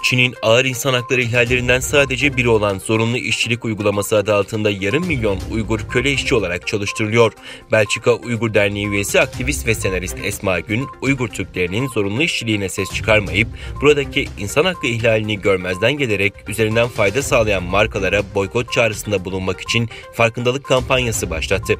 Çin'in ağır insan hakları ihlallerinden sadece biri olan zorunlu işçilik uygulaması adı altında yarım milyon Uygur köle işçi olarak çalıştırılıyor. Belçika Uygur Derneği üyesi aktivist ve senarist Esma Gün, Uygur Türklerinin zorunlu işçiliğine ses çıkarmayıp buradaki insan hakkı ihlalini görmezden gelerek üzerinden fayda sağlayan markalara boykot çağrısında bulunmak için farkındalık kampanyası başlattı.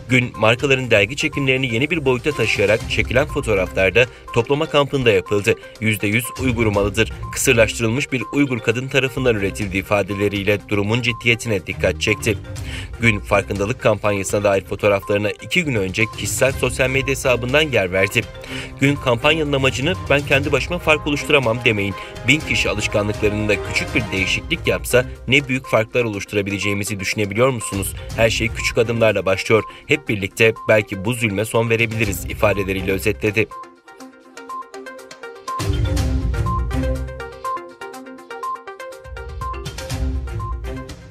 Gün, markaların dergi çekimlerini yeni bir boyuta taşıyarak çekilen fotoğraflarda toplama kampında yapıldı. %100 Uygur malıdır. Kısırlaştırılmış bir Uygur kadın tarafından üretildiği ifadeleriyle durumun ciddiyetine dikkat çekti. Gün, farkındalık kampanyasına dair fotoğraflarına 2 gün önce kişisel sosyal medya hesabından yer verdi. Gün, kampanyanın amacını "ben kendi başıma fark oluşturamam demeyin. 1000 kişi alışkanlıklarında küçük bir değişiklik yapsa ne büyük farklar oluşturabileceğimizi düşünebiliyor musunuz? Her şey küçük adımlarla başlıyor. Hep birlikte belki bu zulme son verebiliriz" ifadeleriyle özetledi.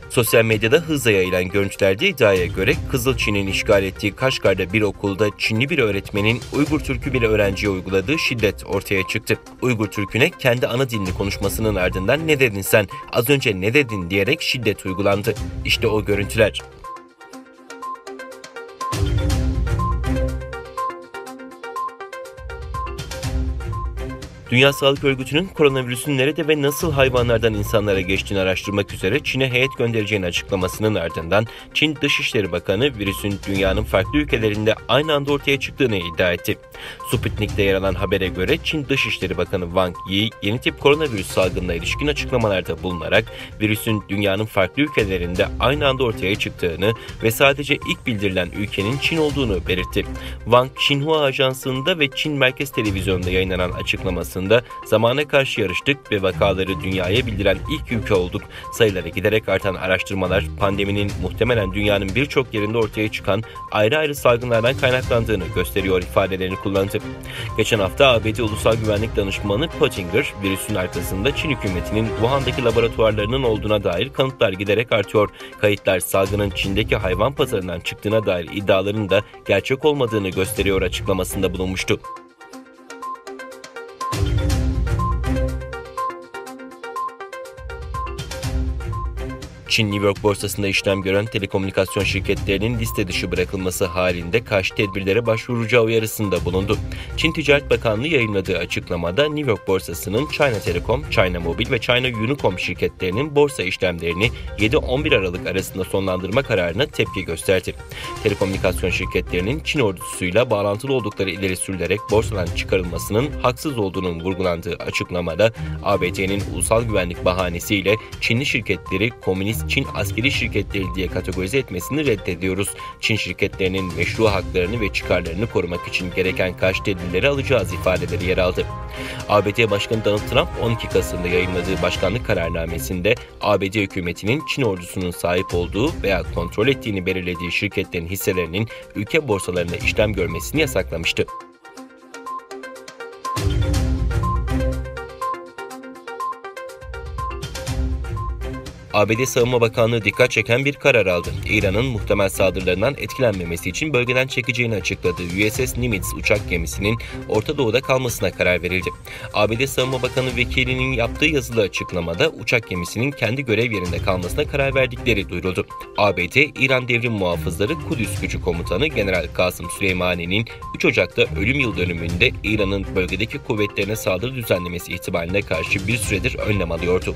Sosyal medyada hızla yayılan görüntülerde iddiaya göre Kızıl Çin'in işgal ettiği Kaşgar'da bir okulda Çinli bir öğretmenin Uygur Türk'ü bir öğrenciye uyguladığı şiddet ortaya çıktı. Uygur Türk'üne kendi ana dilini konuşmasının ardından "ne dedin sen, az önce ne dedin" diyerek şiddet uygulandı. İşte o görüntüler. Dünya Sağlık Örgütü'nün koronavirüsün nerede ve nasıl hayvanlardan insanlara geçtiğini araştırmak üzere Çin'e heyet göndereceğini açıklamasının ardından Çin Dışişleri Bakanı virüsün dünyanın farklı ülkelerinde aynı anda ortaya çıktığını iddia etti. Sputnik'te yer alan habere göre Çin Dışişleri Bakanı Wang Yi yeni tip koronavirüs salgınına ilişkin açıklamalarda bulunarak virüsün dünyanın farklı ülkelerinde aynı anda ortaya çıktığını ve sadece ilk bildirilen ülkenin Çin olduğunu belirtti. Wang, Xinhua Ajansı'nda ve Çin Merkez Televizyonu'nda yayınlanan açıklamasında "zamana karşı yarıştık ve vakaları dünyaya bildiren ilk ülke olduk. Sayıları giderek artan araştırmalar pandeminin muhtemelen dünyanın birçok yerinde ortaya çıkan ayrı ayrı salgınlardan kaynaklandığını gösteriyor" ifadelerini kullandı. Geçen hafta ABD Ulusal Güvenlik Danışmanı Pottinger, virüsün arkasında Çin hükümetinin Wuhan'daki laboratuvarlarının olduğuna dair kanıtlar giderek artıyor. Kayıtlar salgının Çin'deki hayvan pazarından çıktığına dair iddiaların da gerçek olmadığını gösteriyor açıklamasında bulunmuştu. Çin New York borsasında işlem gören telekomünikasyon şirketlerinin liste dışı bırakılması halinde karşı tedbirlere başvuracağı uyarısında bulundu. Çin Ticaret Bakanlığı yayınladığı açıklamada New York borsasının China Telecom, China Mobile ve China Unicom şirketlerinin borsa işlemlerini 7-11 Aralık arasında sonlandırma kararına tepki gösterdi. Telekomünikasyon şirketlerinin Çin ordusuyla bağlantılı oldukları ileri sürülerek borsadan çıkarılmasının haksız olduğunun vurgulandığı açıklamada ABD'nin ulusal güvenlik bahanesiyle Çinli şirketleri komünist Çin askeri şirketleri diye kategorize etmesini reddediyoruz. Çin şirketlerinin meşru haklarını ve çıkarlarını korumak için gereken karşı tedbirleri alacağız ifadeleri yer aldı. ABD Başkanı Donald Trump 12 Kasım'da yayınladığı başkanlık kararnamesinde ABD hükümetinin Çin ordusunun sahip olduğu veya kontrol ettiğini belirlediği şirketlerin hisselerinin ülke borsalarında işlem görmesini yasaklamıştı. ABD Savunma Bakanlığı dikkat çeken bir karar aldı. İran'ın muhtemel saldırılarından etkilenmemesi için bölgeden çekeceğini açıkladığı USS Nimitz uçak gemisinin Orta Doğu'da kalmasına karar verildi. ABD Savunma Bakanı vekilinin yaptığı yazılı açıklamada uçak gemisinin kendi görev yerinde kalmasına karar verdikleri duyuruldu. ABD, İran Devrim Muhafızları Kudüs Gücü Komutanı General Kasım Süleymani'nin 3 Ocak'ta ölüm yıl dönümünde İran'ın bölgedeki kuvvetlerine saldırı düzenlemesi ihtimaline karşı bir süredir önlem alıyordu.